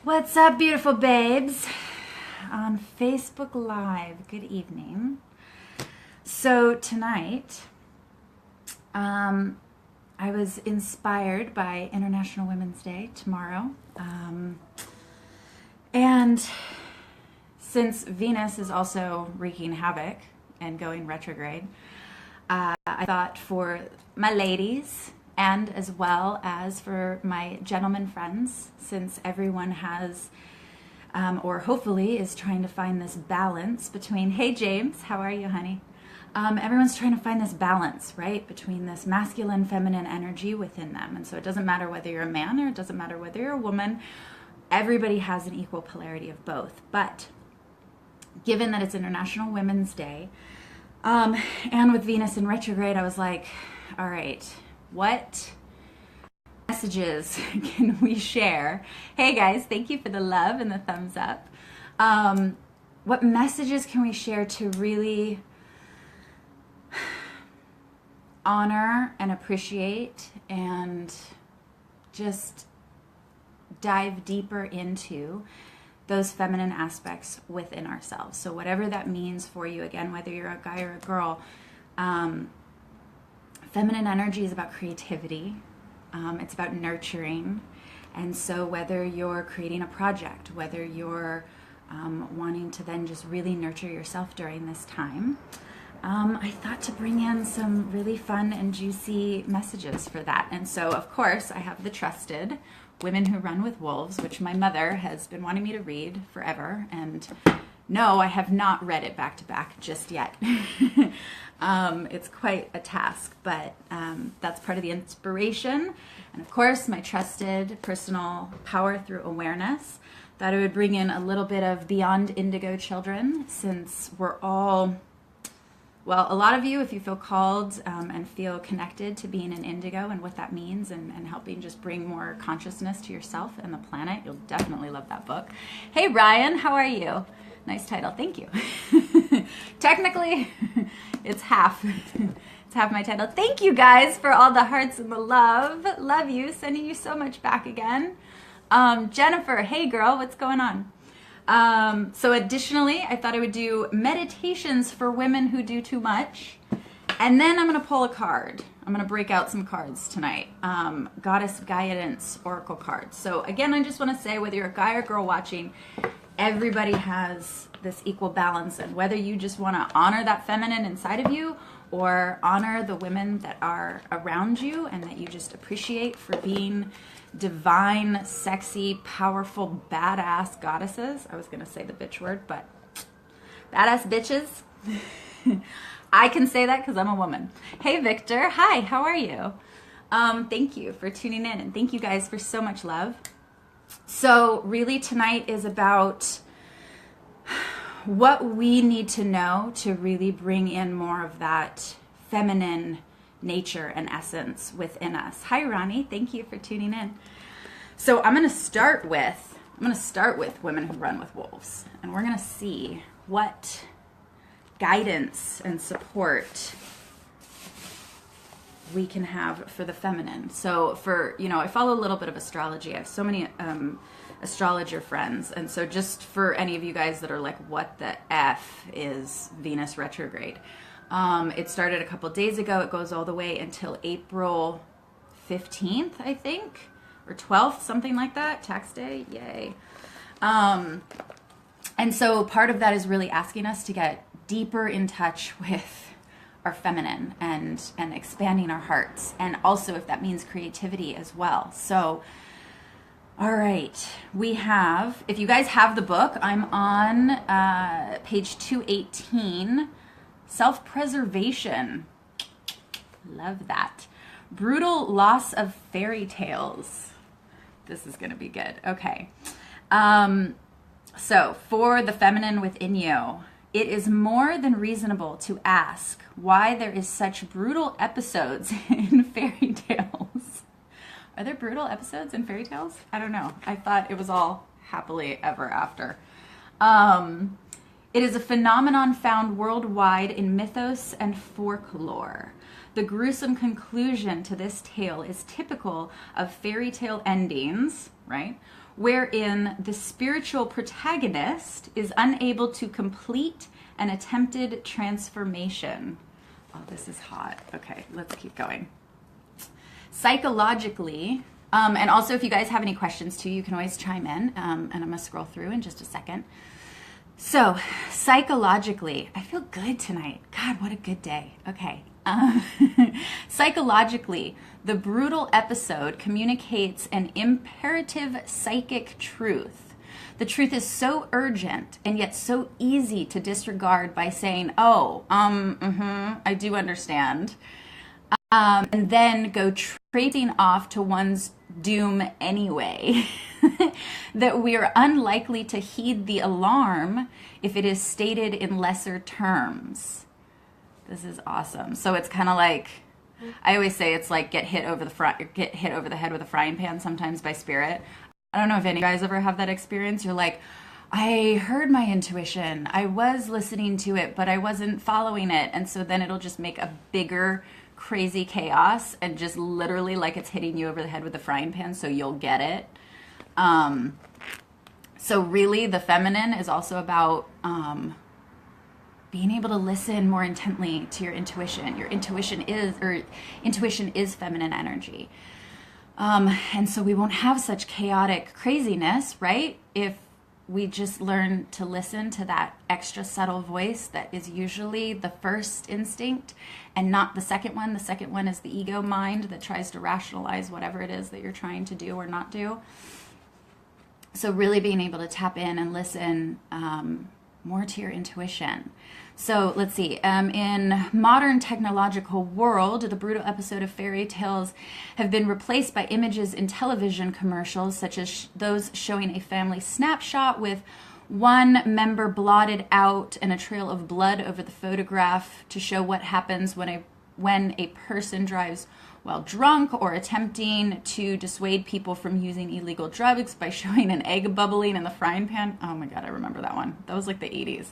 What's up, beautiful babes? On Facebook Live, good evening. So tonight, I was inspired by International Women's Day tomorrow. And since Venus is also wreaking havoc and going retrograde, I thought for my ladies, and as well as for my gentleman friends, since everyone has, or hopefully is trying to find this balance between, hey James, how are you, honey? Everyone's trying to find this balance, right, between this masculine, feminine energy within them. And so it doesn't matter whether you're a man or it doesn't matter whether you're a woman, everybody has an equal polarity of both. But given that it's International Women's Day, and with Venus in retrograde, I was like, all right, what messages can we share? Hey guys, thank you for the love and the thumbs up. What messages can we share to really honor and appreciate and just dive deeper into those feminine aspects within ourselves? So whatever that means for you, again, whether you're a guy or a girl, feminine energy is about creativity. It's about nurturing. And so whether you're creating a project, whether you're wanting to then just really nurture yourself during this time, I thought to bring in some really fun and juicy messages for that. And so, of course, I have the trusted Women Who Run with Wolves, which my mother has been wanting me to read forever. And no, I have not read it back to back just yet. It's quite a task, but that's part of the inspiration. And of course, my trusted personal power through awareness. Thought I would bring in a little bit of Beyond Indigo Children, since we're all, well, a lot of you, if you feel called and feel connected to being an indigo and what that means and helping just bring more consciousness to yourself and the planet, you'll definitely love that book. Hey, Ryan, how are you? Nice title. Thank you. Technically, it's half. It's half my title. Thank you guys for all the hearts and the love. Love you. Sending you so much back again. Jennifer, hey girl, what's going on? So additionally, I thought I would do meditations for women who do too much. And then I'm going to pull a card. I'm going to break out some cards tonight. Goddess Guidance Oracle cards. So again, I just want to say, whether you're a guy or girl watching, everybody has this equal balance. And whether you just want to honor that feminine inside of you or honor the women that are around you and that you just appreciate for being divine, sexy, powerful, badass goddesses. I was going to say the bitch word, but badass bitches. I can say that because I'm a woman. Hey, Victor. Hi, how are you? Thank you for tuning in, and thank you guys for so much love. So really tonight is about what we need to know to really bring in more of that feminine nature and essence within us. Hi, Ronnie. Thank you for tuning in. So I'm going to start with Women Who Run with Wolves, and we're going to see what guidance and support we can have for the feminine. So for, I follow a little bit of astrology. I have so many astrologer friends. And so just for any of you guys that are like, what the F is Venus retrograde? It started a couple days ago. It goes all the way until April 15th, I think, or 12th, something like that. Tax day, yay. And so part of that is really asking us to get deeper in touch with our feminine and expanding our hearts. And also if that means creativity as well. So, all right, we have, if you guys have the book, I'm on page 218, Self-Preservation. Love that. Brutal Loss of Fairy Tales. This is going to be good. Okay. So for the feminine within you, it is more than reasonable to ask why there is such brutal episodes in fairy tales. Are there brutal episodes in fairy tales? I don't know. I thought it was all happily ever after. It is a phenomenon found worldwide in mythos and folklore. The gruesome conclusion to this tale is typical of fairy tale endings, right? Wherein the spiritual protagonist is unable to complete an attempted transformation. Oh, this is hot. Okay, let's keep going. Psychologically, and also if you guys have any questions too, you can always chime in, and I'm going to scroll through in just a second. So, psychologically, I feel good tonight. God, what a good day. Okay. Psychologically, the brutal episode communicates an imperative psychic truth. The truth is so urgent and yet so easy to disregard by saying, oh, I do understand. And then go trading off to one's doom anyway. That we are unlikely to heed the alarm if it is stated in lesser terms. This is awesome. So it's kind of like, I always say it's like get hit over the head with a frying pan sometimes by spirit. I don't know if any of you guys ever have that experience. You're like, I heard my intuition. I was listening to it, but I wasn't following it. And so then it'll just make a bigger crazy chaos and just literally like it's hitting you over the head with a frying pan so you'll get it. So really the feminine is also about being able to listen more intently to your intuition. Your intuition is feminine energy. And so we won't have such chaotic craziness, right? If we just learn to listen to that extra subtle voice that is usually the first instinct and not the second one. The second one is the ego mind that tries to rationalize whatever it is that you're trying to do or not do. So really being able to tap in and listen more to your intuition. So let's see, in modern technological world, the brutal episode of fairy tales have been replaced by images in television commercials, such as those showing a family snapshot with one member blotted out and a trail of blood over the photograph to show what happens when a person drives while drunk, or attempting to dissuade people from using illegal drugs by showing an egg bubbling in the frying pan. Oh my God, I remember that one. That was like the 80s.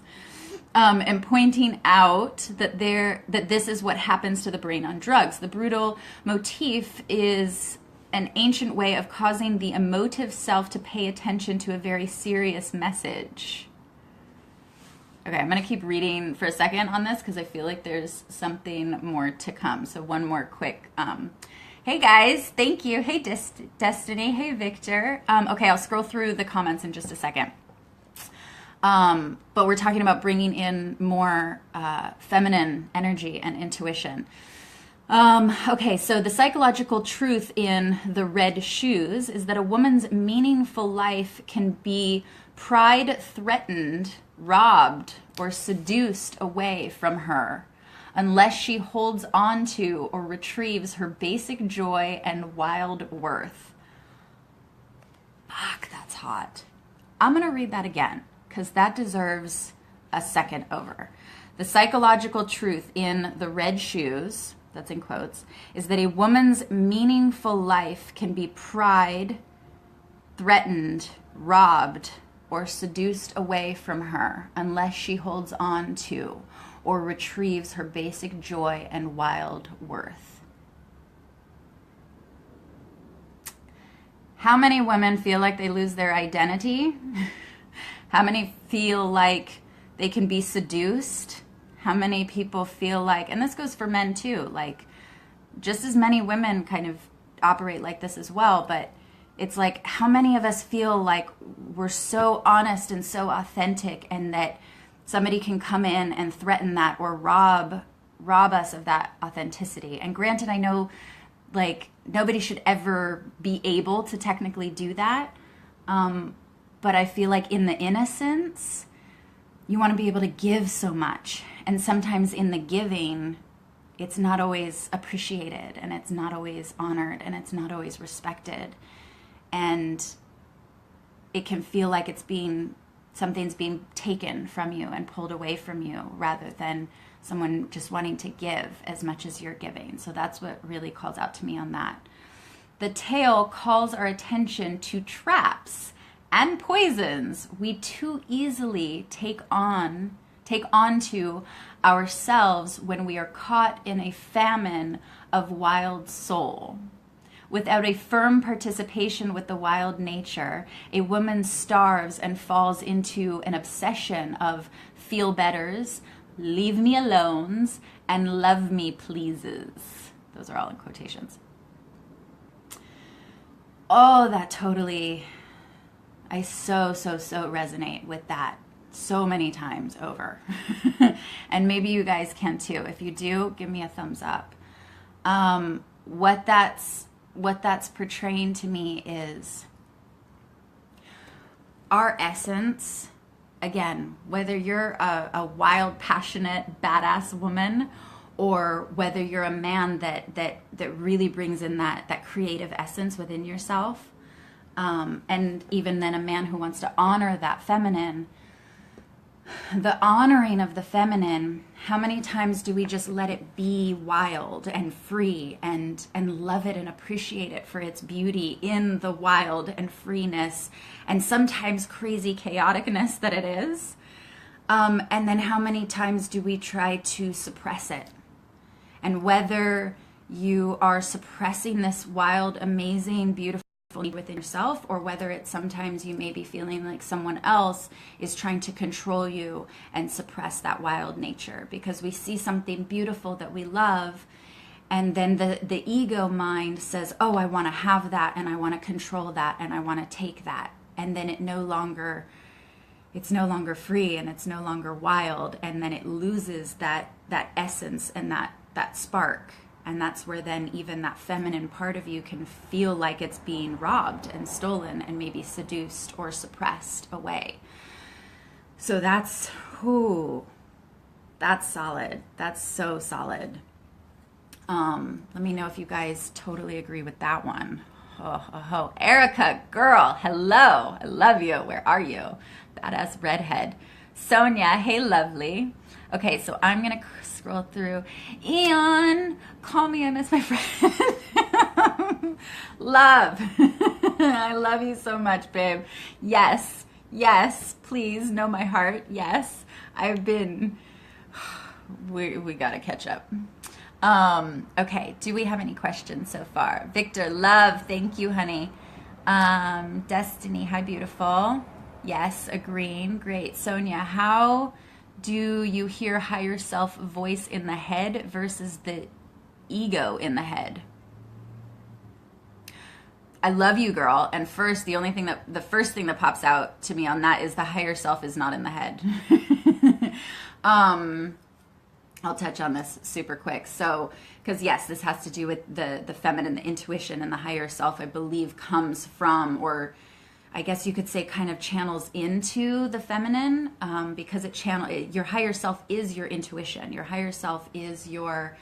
And pointing out that this is what happens to the brain on drugs. The brutal motif is an ancient way of causing the emotive self to pay attention to a very serious message. Okay, I'm going to keep reading for a second on this because I feel like there's something more to come. So one more quick. Hey guys, thank you. Hey Destiny. Hey Victor. Okay, I'll scroll through the comments in just a second. But we're talking about bringing in more feminine energy and intuition. Okay, so the psychological truth in The Red Shoes is that a woman's meaningful life can be pride-threatened, robbed, or seduced away from her unless she holds on to or retrieves her basic joy and wild worth. Fuck, that's hot. I'm going to read that again because that deserves a second over. The psychological truth in The Red Shoes, that's in quotes, is that a woman's meaningful life can be threatened, robbed, or seduced away from her unless she holds on to or retrieves her basic joy and wild worth. How many women feel like they lose their identity? How many feel like they can be seduced? How many people feel like, and this goes for men too, like just as many women kind of operate like this as well, but it's like how many of us feel like we're so honest and so authentic and that somebody can come in and threaten that or rob us of that authenticity. And granted, I know like nobody should ever be able to technically do that. But I feel like in the innocence, you want to be able to give so much. And sometimes in the giving, it's not always appreciated and it's not always honored and it's not always respected. And it can feel like something's being taken from you and pulled away from you rather than someone just wanting to give as much as you're giving. So that's what really calls out to me on that. The tale calls our attention to traps and poisons we too easily take take onto ourselves when we are caught in a famine of wild soul. Without a firm participation with the wild nature, a woman starves and falls into an obsession of feel-betters, leave me alones, and love me pleases. Those are all in quotations. Oh, that totally, I so resonate with that so many times over. And maybe you guys can too. If you do, give me a thumbs up. What that's portraying to me is our essence. Again, whether you're a wild, passionate, badass woman, or whether you're a man that really brings in that creative essence within yourself, and even then a man who wants to honor that feminine, the honoring of the feminine, how many times do we just let it be wild and free and love it and appreciate it for its beauty in the wild and freeness and sometimes crazy chaoticness that it is? And then how many times do we try to suppress it? And whether you are suppressing this wild, amazing, beautiful within yourself, or whether it's sometimes you may be feeling like someone else is trying to control you and suppress that wild nature, because we see something beautiful that we love, and then the ego mind says, oh, I want to have that, and I want to control that, and I want to take that, and then it's no longer free, and it's no longer wild, and then it loses that essence and that spark. And that's where then even that feminine part of you can feel like it's being robbed and stolen and maybe seduced or suppressed away. So that's solid. That's so solid. Let me know if you guys totally agree with that one. Oh. Erica, girl, hello. I love you. Where are you? Badass redhead. Sonia, hey, lovely. Okay, so I'm going to scroll through. Eon, call me, I miss my friend. Love. I love you so much, babe. Yes, please know my heart. Yes, I've been, we got to catch up. Okay, do we have any questions so far? Victor, love, thank you, honey. Destiny, hi, beautiful. Yes, agreeing, great. Sonia, how do you hear higher self voice in the head versus the ego in the head? I love you, girl. And first, the first thing that pops out to me on that is the higher self is not in the head. I'll touch on this super quick. So, because yes, this has to do with the feminine, the intuition, and the higher self, I believe, comes from, or I guess you could say kind of channels into the feminine, because your higher self is your intuition. Your higher self is your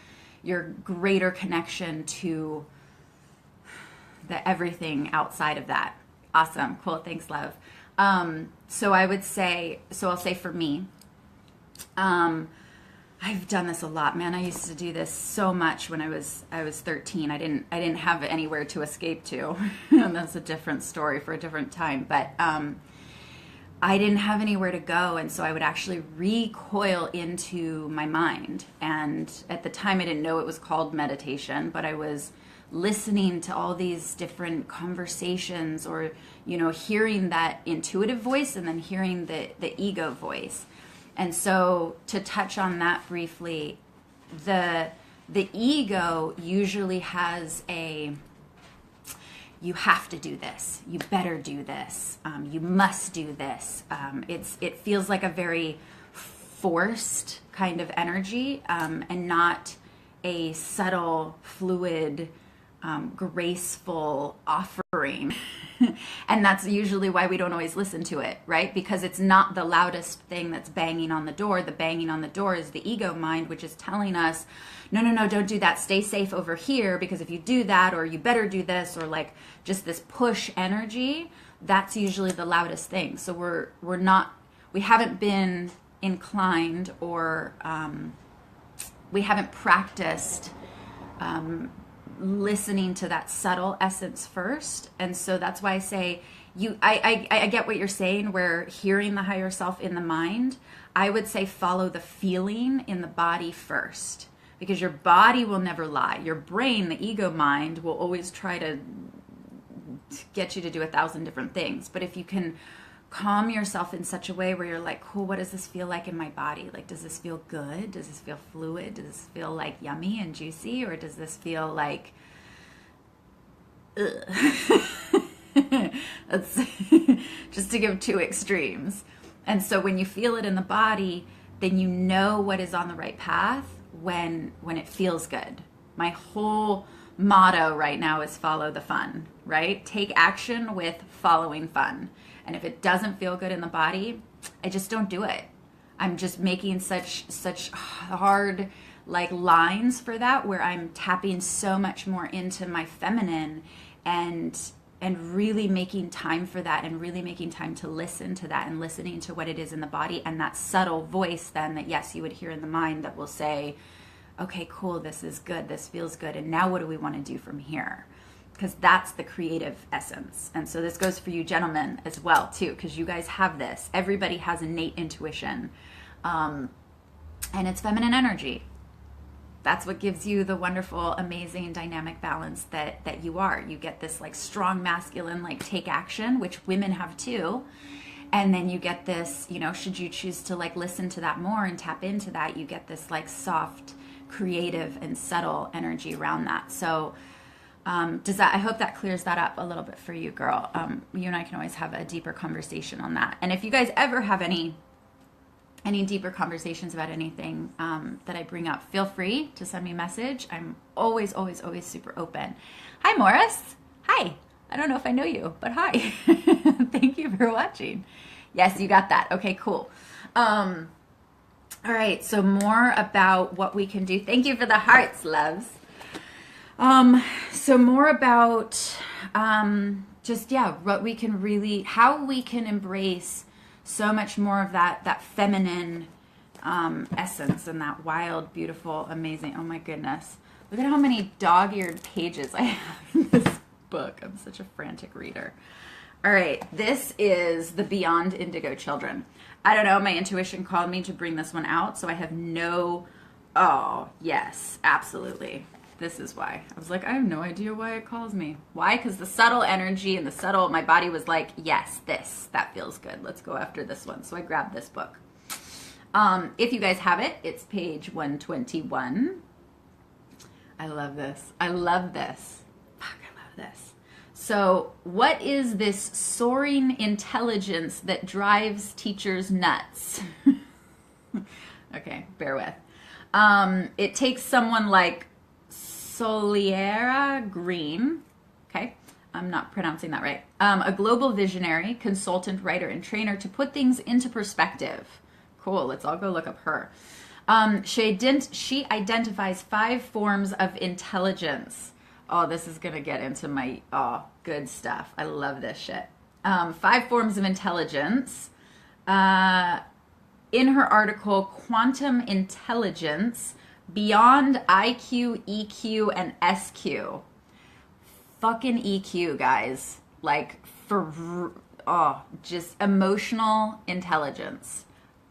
greater connection to the everything outside of that. Awesome. Cool. Thanks, love. So I'll say for me, I've done this a lot, man. I used to do this so much when I was 13. I didn't have anywhere to escape to. And that's a different story for a different time. But I didn't have anywhere to go, and so I would actually recoil into my mind. And at the time, I didn't know it was called meditation, but I was listening to all these different conversations, or hearing that intuitive voice and then hearing the ego voice. And so to touch on that briefly, the ego usually has you have to do this, you better do this, you must do this. It feels like a very forced kind of energy, and not a subtle, fluid, graceful offering. And that's usually why we don't always listen to it, right? Because it's not the loudest thing that's banging on the door. The banging on the door is the ego mind, which is telling us, no, don't do that. Stay safe over here, because if you do that, or you better do this, or like just this push energy, that's usually the loudest thing. So we haven't been inclined, or we haven't practiced listening to that subtle essence first. And so that's why I say I get what you're saying, where hearing the higher self in the mind, I would say follow the feeling in the body first, because your body will never lie. Your brain, the ego mind, will always try to get you to do 1,000 different things. But if you can calm yourself in such a way where you're like, cool, what does this feel like in my body? Like, does this feel good? Does this feel fluid? Does this feel like yummy and juicy? Or does this feel like, ugh? That's just to give two extremes. And so when you feel it in the body, then you know what is on the right path when it feels good. My whole motto right now is follow the fun, right? Take action with following fun. And if it doesn't feel good in the body, I just don't do it. I'm just making such hard like lines for that, where I'm tapping so much more into my feminine and really making time for that, and really making time to listen to that, and listening to what it is in the body, and that subtle voice then that, yes, you would hear in the mind that will say, okay, cool, this is good, this feels good, and now what do we want to do from here? Because that's the creative essence. And so this goes for you gentlemen as well too, because you guys have this. Everybody has innate intuition, and it's feminine energy. That's what gives you the wonderful, amazing, dynamic balance that you are. You get this like strong masculine, like take action, which women have too. And then you get this, you know, should you choose to like listen to that more and tap into that, you get this like soft, creative and subtle energy around that. So I hope that clears that up a little bit for you, girl. You and I can always have a deeper conversation on that. And if you guys ever have any deeper conversations about anything that I bring up, feel free to send me a message. I'm always, always, always super open. Hi, Morris. Hi. I don't know if I know you, but hi. Thank you for watching. Yes, you got that. Okay, cool. All right, so more about what we can do. Thank you for the hearts, loves. So more about what we can really, how we can embrace so much more of that feminine essence and that wild, beautiful, amazing. Oh my goodness. Look at how many dog-eared pages I have in this book. I'm such a frantic reader. All right, this is the Beyond Indigo Children. I don't know, my intuition called me to bring this one out, so I have oh, yes, absolutely. This is why. I was like, I have no idea why it calls me. Why? Because the subtle energy and my body was like, yes, that feels good. Let's go after this one. So I grabbed this book. If you guys have it, it's page 121. I love this. I love this. Fuck, I love this. So what is this soaring intelligence that drives teachers nuts? Okay, bear with. It takes someone like Soliera Green, okay, I'm not pronouncing that right, a global visionary, consultant, writer, and trainer to put things into perspective. Cool, let's all go look up her. She identifies 5 forms of intelligence. Oh, this is going to get into my, good stuff. I love this shit. 5 forms of intelligence. In her article, Quantum Intelligence, Beyond IQ, EQ, and SQ. Fucking EQ, guys. Like, just emotional intelligence.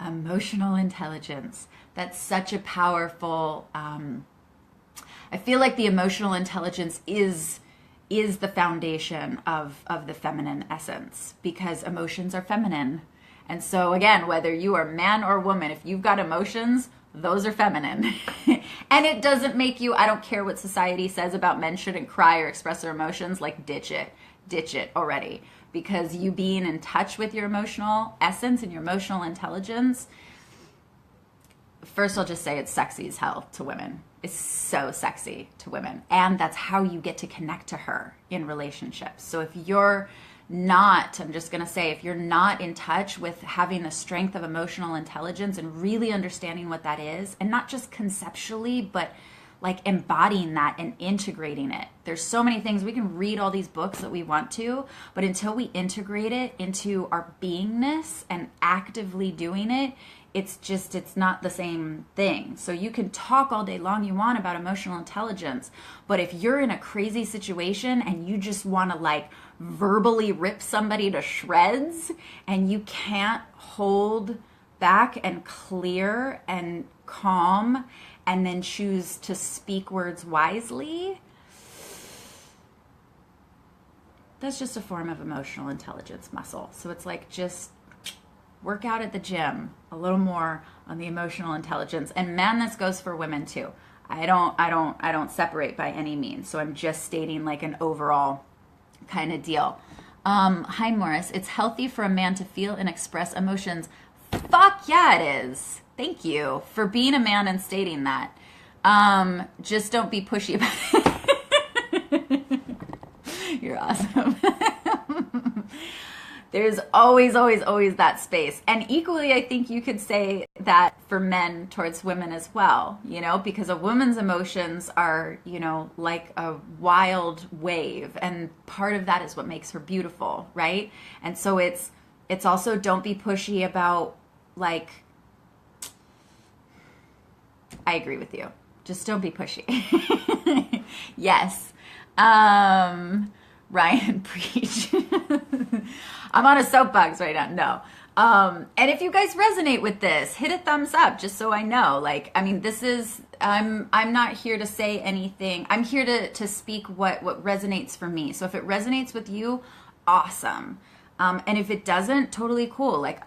Emotional intelligence. That's such a powerful, I feel like the emotional intelligence is the foundation of the feminine essence, because emotions are feminine. And so again, whether you are man or woman, if you've got emotions, those are feminine. And it doesn't make you, I don't care what society says about men shouldn't cry or express their emotions, like ditch it already. Because you being in touch with your emotional essence and your emotional intelligence, first I'll just say it's sexy as hell to women. It's so sexy to women. And that's how you get to connect to her in relationships. So if you're not, I'm just going to say, if you're not in touch with having the strength of emotional intelligence and really understanding what that is, and not just conceptually, but like embodying that and integrating it. There's so many things. We can read all these books that we want to, but until we integrate it into our beingness and actively doing it, it's not the same thing. So you can talk all day long you want about emotional intelligence, but if you're in a crazy situation and you just want to like verbally rip somebody to shreds and you can't hold back and clear and calm and then choose to speak words wisely, that's just a form of emotional intelligence muscle. So it's like, just work out at the gym a little more on the emotional intelligence. And man, this goes for women too. I don't separate by any means. So I'm just stating like an overall kind of deal. Hi Morris, it's healthy for a man to feel and express emotions. Fuck yeah, it is. Thank you for being a man and stating that. Just don't be pushy about it. You're awesome. There's always that space. And equally, I think you could say that for men towards women as well, you know, because a woman's emotions are, you know, like a wild wave. And part of that is what makes her beautiful, right? And so it's also, don't be pushy about, like, I agree with you. Just don't be pushy. Yes. Ryan, preach. I'm on a soapbox right now. No. And if you guys resonate with this, hit a thumbs up just so I know. Like, I mean, this is, I'm not here to say anything. I'm here to speak what resonates for me. So if it resonates with you, awesome. And if it doesn't, totally cool. Like,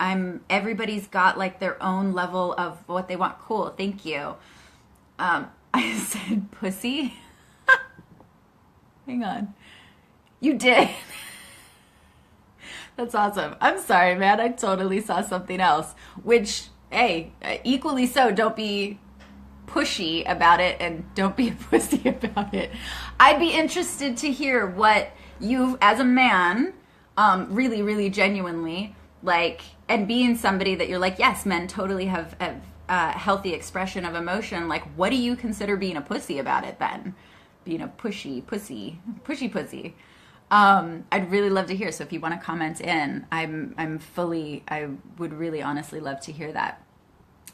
everybody's got like their own level of what they want. Cool. Thank you. I said pussy. Hang on. You did. That's awesome. I'm sorry, man. I totally saw something else, which, hey, equally so, don't be pushy about it and don't be a pussy about it. I'd be interested to hear what you, as a man, really, really genuinely, like, and being somebody that you're like, yes, men totally have a healthy expression of emotion. Like, what do you consider being a pussy about it then? Being a pushy pussy. I'd really love to hear. So if you want to comment in, I would really honestly love to hear that.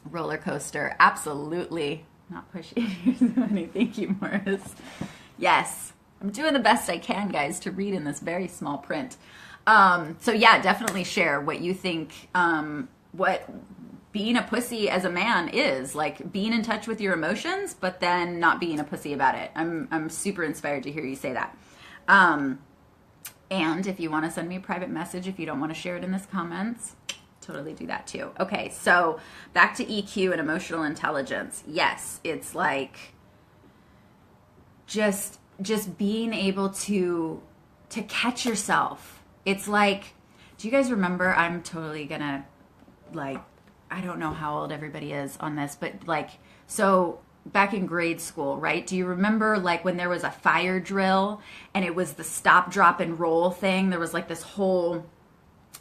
Roller coaster. Absolutely. Not pushy. Thank you, Morris. Yes. I'm doing the best I can, guys, to read in this very small print. So yeah, definitely share what you think, what being a pussy as a man is, like being in touch with your emotions, but then not being a pussy about it. I'm super inspired to hear you say that. And if you want to send me a private message, if you don't want to share it in the comments, totally do that too. Okay, so back to EQ and emotional intelligence. Yes, it's like just being able to catch yourself. It's like, do you guys remember, I'm totally gonna, like, I don't know how old everybody is on this, but like, so back in grade school, right? Do you remember like when there was a fire drill and it was the stop, drop, and roll thing? There was like this whole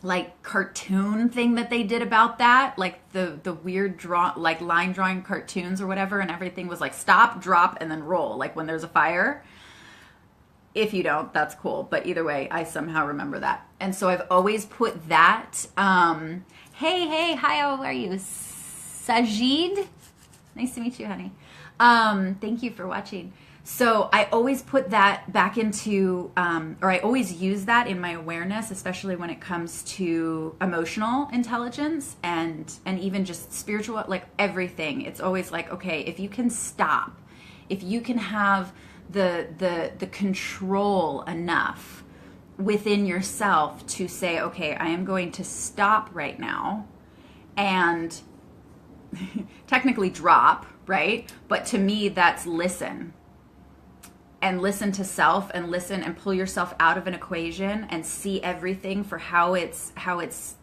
like cartoon thing that they did about that, like the weird like line drawing cartoons or whatever, and everything was like stop, drop, and then roll, like when there's a fire. If you don't, that's cool. But either way, I somehow remember that. And so I've always put that, hey, hi, how are you? Sajid? Nice to meet you, honey. Thank you for watching. So I always put that back into, or I always use that in my awareness, especially when it comes to emotional intelligence and even just spiritual, like everything. It's always like, okay, if you can stop, if you can have the control enough within yourself to say, okay, I am going to stop right now and technically drop, right? But to me, that's listen. And listen to self and listen and pull yourself out of an equation and see everything for how it's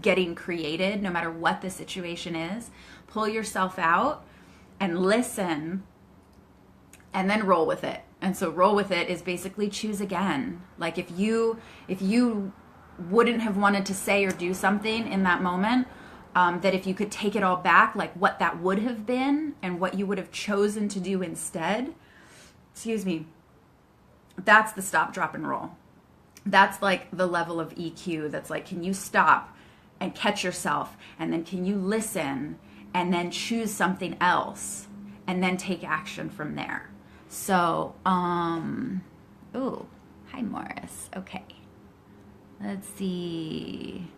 getting created, no matter what the situation is. Pull yourself out and listen and then roll with it. And so roll with it is basically choose again. Like if you wouldn't have wanted to say or do something in that moment, that if you could take it all back, like what that would have been and what you would have chosen to do instead, excuse me, that's the stop, drop, and roll. That's like the level of EQ that's like, can you stop and catch yourself? And then can you listen and then choose something else and then take action from there? So, ooh, hi Morris. Okay. Let's see.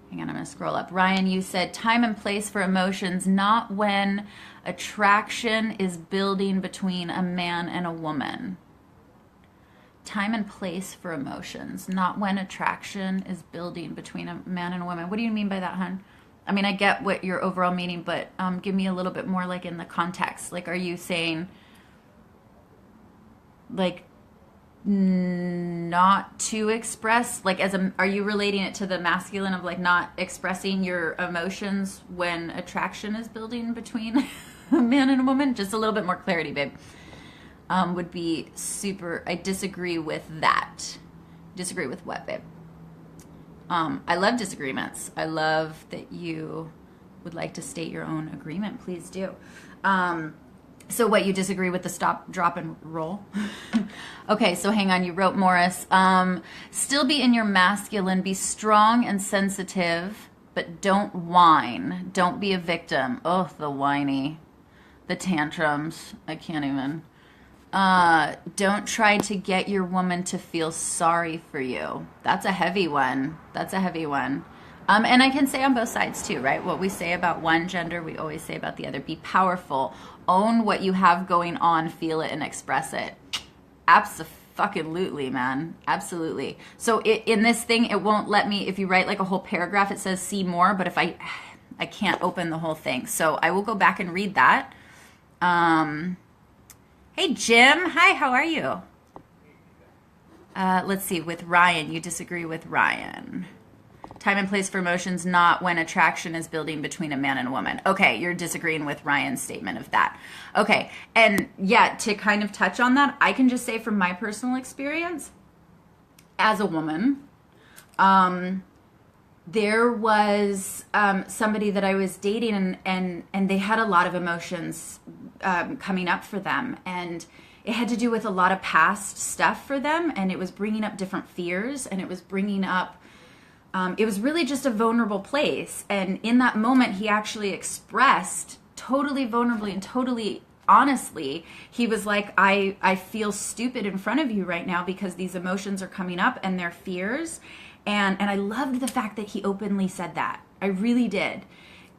Hang on, I'm going to scroll up. Ryan, you said time and place for emotions, not when attraction is building between a man and a woman. Time and place for emotions, not when attraction is building between a man and a woman. What do you mean by that, hon? I mean, I get what your overall meaning, but give me a little bit more like in the context. Like, are you saying like not to express, like are you relating it to the masculine of like not expressing your emotions when attraction is building between a man and a woman? Just a little bit more clarity, babe. Would be super. I disagree with that. Disagree with what, babe? I love disagreements. I love that you would like to state your own agreement. Please do. So what, you disagree with the stop, drop, and roll? Okay, so hang on. You wrote, Morris. Still be in your masculine. Be strong and sensitive, but don't whine. Don't be a victim. Oh, the whiny. The tantrums. I can't even. Don't try to get your woman to feel sorry for you. That's a heavy one. That's a heavy one. And I can say on both sides too, right? What we say about one gender, we always say about the other. Be powerful. Own what you have going on. Feel it and express it. Abso-fucking-lutely, man. Absolutely. So in this thing, it won't let me, if you write like a whole paragraph, it says see more, but if I can't open the whole thing. So I will go back and read that. Hey, Jim. Hi, how are you? Let's see. With Ryan, you disagree with Ryan. Time and place for emotions, not when attraction is building between a man and a woman. Okay, you're disagreeing with Ryan's statement of that. Okay, and yeah, to kind of touch on that, I can just say from my personal experience, as a woman, there was somebody that I was dating and they had a lot of emotions coming up for them, and it had to do with a lot of past stuff for them, and it was bringing up different fears, and it was bringing up it was really just a vulnerable place. And in that moment, he actually expressed totally vulnerably and totally honestly, he was like, I feel stupid in front of you right now because these emotions are coming up and they're fears. And I loved the fact that he openly said that. I really did.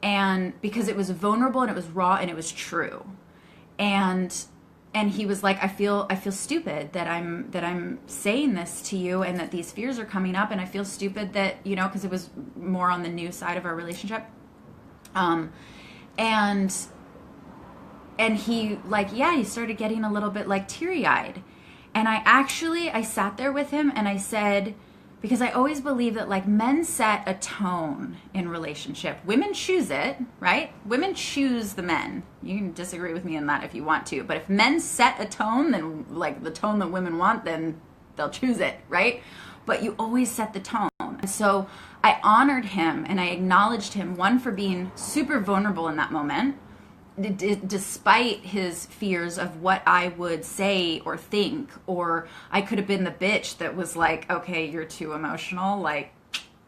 And because it was vulnerable and it was raw and it was true. And he was like, I feel stupid that I'm saying this to you and that these fears are coming up, and I feel stupid that, you know, because it was more on the new side of our relationship. And he like, yeah, he started getting a little bit like teary-eyed. And I sat there with him and I said, because I always believe that like men set a tone in relationship. Women choose it, right? Women choose the men. You can disagree with me on that if you want to. But if men set a tone, then like the tone that women want, then they'll choose it, right? But you always set the tone. And so I honored him and I acknowledged him, one, for being super vulnerable in that moment, despite his fears of what I would say or think, or I could have been the bitch that was like, okay, you're too emotional, like,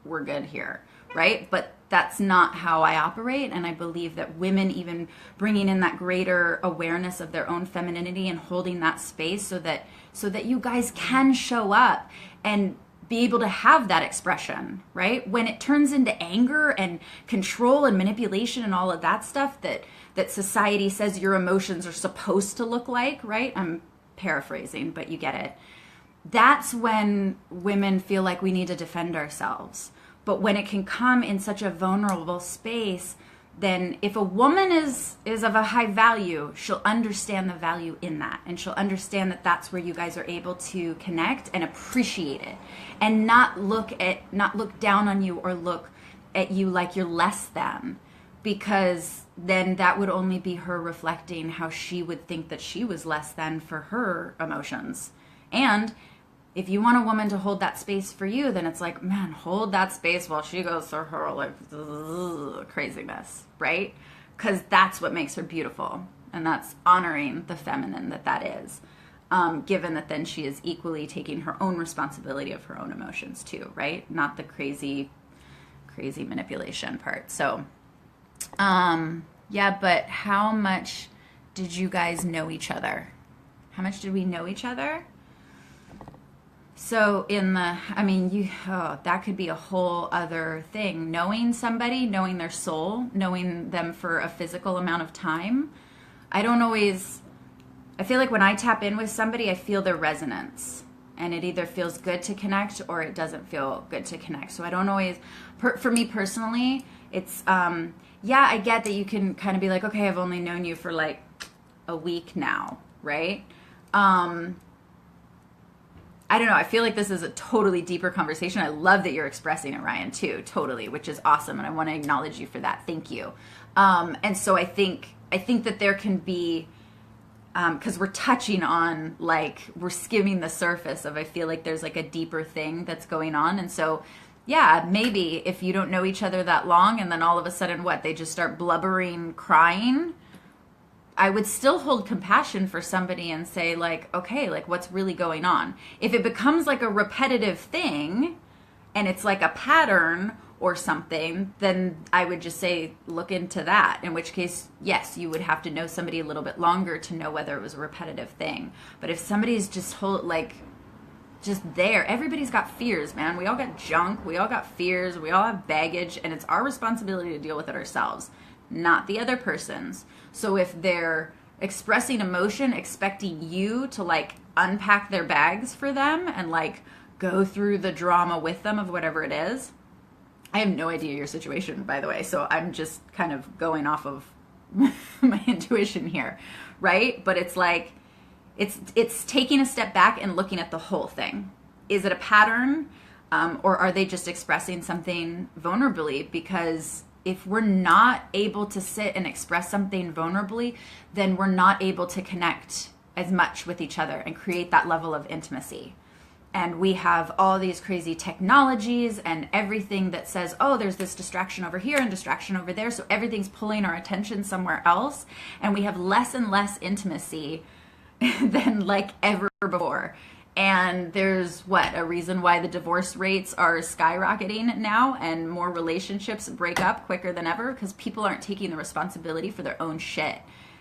we're good here, right? But that's not how I operate, and I believe that women even bringing in that greater awareness of their own femininity and holding that space so that you guys can show up and be able to have that expression, right? When it turns into anger and control and manipulation and all of that stuff that society says your emotions are supposed to look like, right? I'm paraphrasing, but you get it. That's when women feel like we need to defend ourselves. But when it can come in such a vulnerable space, then if a woman is of a high value, she'll understand the value in that. And she'll understand that that's where you guys are able to connect and appreciate it. And not look down on you or look at you like you're less than. Because then that would only be her reflecting how she would think that she was less than for her emotions. And if you want a woman to hold that space for you, then it's like, man, hold that space while she goes through her like craziness, right? Because that's what makes her beautiful. And that's honoring the feminine that is. Given that then she is equally taking her own responsibility of her own emotions too, right? Not the crazy manipulation part. So, yeah, but how much did you guys know each other? How much did we know each other? So that could be a whole other thing. Knowing somebody, knowing their soul, knowing them for a physical amount of time. I feel like when I tap in with somebody, I feel their resonance. And it either feels good to connect or it doesn't feel good to connect. So I don't always, for me personally, it's, I get that you can kind of be like, okay, I've only known you for like a week now, right? I don't know. I feel like this is a totally deeper conversation. I love that you're expressing it, Ryan, too. Totally, which is awesome. And I want to acknowledge you for that. Thank you. And so I think that there can be, because we're touching on, like, we're skimming the surface of, I feel like there's like a deeper thing that's going on. And so, yeah, maybe if you don't know each other that long and then all of a sudden, they just start blubbering, crying, I would still hold compassion for somebody and say, like, okay, like, what's really going on? If it becomes like a repetitive thing and it's like a pattern or something, then I would just say, look into that. In which case, yes, you would have to know somebody a little bit longer to know whether it was a repetitive thing. But if somebody's just just there, everybody's got fears, man. We all got junk. We all got fears. We all have baggage, and it's our responsibility to deal with it ourselves, not the other person's. So if they're expressing emotion, expecting you to like unpack their bags for them and like go through the drama with them of whatever it is. I have no idea your situation, by the way. So I'm just kind of going off of my intuition here, right? But it's like, it's taking a step back and looking at the whole thing. Is it a pattern? Or are they just expressing something vulnerably? Because if we're not able to sit and express something vulnerably, then we're not able to connect as much with each other and create that level of intimacy. And we have all these crazy technologies and everything that says, oh, there's this distraction over here and distraction over there. So everything's pulling our attention somewhere else. And we have less and less intimacy than like ever before. And there's a reason why the divorce rates are skyrocketing now and more relationships break up quicker than ever, because people aren't taking the responsibility for their own shit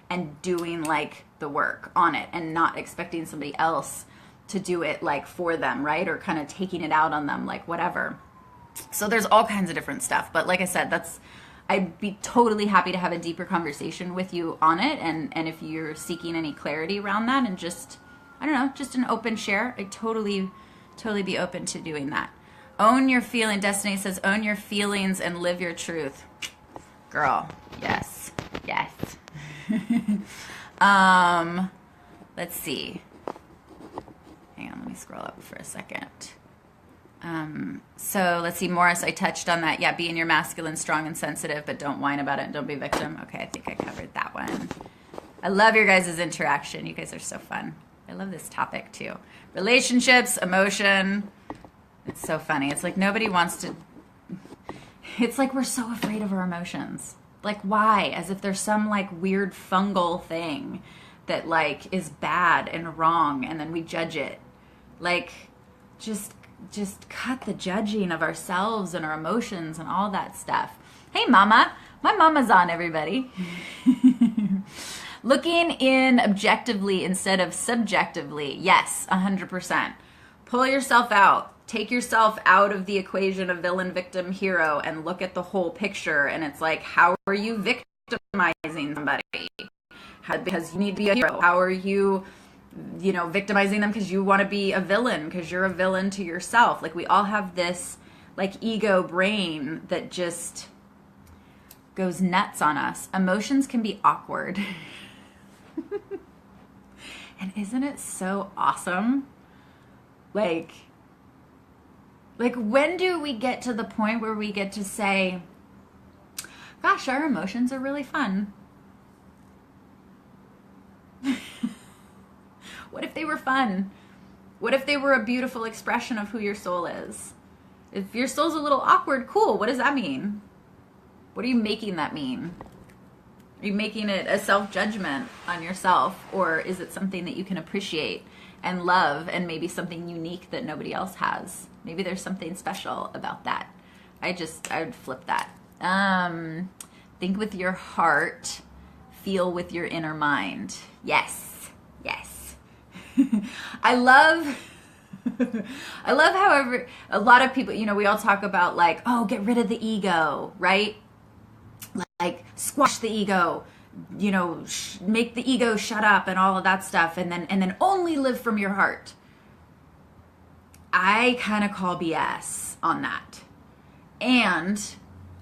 and doing like the work on it and not expecting somebody else to do it like for them, right? Or kind of taking it out on them, like whatever. So there's all kinds of different stuff. But like I said, I'd be totally happy to have a deeper conversation with you on it. And if you're seeking any clarity around that and just, I don't know, just an open share, I'd totally be open to doing that. Own your feeling. Destiny says, own your feelings and live your truth. Girl, yes. Let's see. Hang on, let me scroll up for a second. So let's see, Morris, I touched on that. Yeah, be in your masculine, strong and sensitive, but don't whine about it and don't be a victim. Okay, I think I covered that one. I love your guys' interaction. You guys are so fun. I love this topic too. Relationships, emotion. It's so funny. It's like nobody wants to, it's like we're so afraid of our emotions. Like why? As if there's some like weird fungal thing that like is bad and wrong and then we judge it. Like just cut the judging of ourselves and our emotions and all that stuff. Hey mama, my mama's on, everybody. Looking in objectively instead of subjectively. Yes, 100%. Pull yourself out. Take yourself out of the equation of villain, victim, hero and look at the whole picture. And it's like, how are you victimizing somebody? Because you need to be a hero. How are you victimizing them because you want to be a villain, because you're a villain to yourself? Like we all have this like ego brain that just goes nuts on us. Emotions can be awkward. And isn't it so awesome? Like when do we get to the point where we get to say, gosh, our emotions are really fun? What if they were fun? What if they were a beautiful expression of who your soul is? If your soul's a little awkward, cool. What does that mean? What are you making that mean? Are you making it a self-judgment on yourself, or is it something that you can appreciate and love, and maybe something unique that nobody else has? Maybe there's something special about that. I would flip that. Think with your heart, feel with your inner mind. Yes, yes. I love however, a lot of people, we all talk about like, oh, get rid of the ego, right? Like squash the ego, make the ego shut up and all of that stuff, and then only live from your heart. I kind of call BS on that. And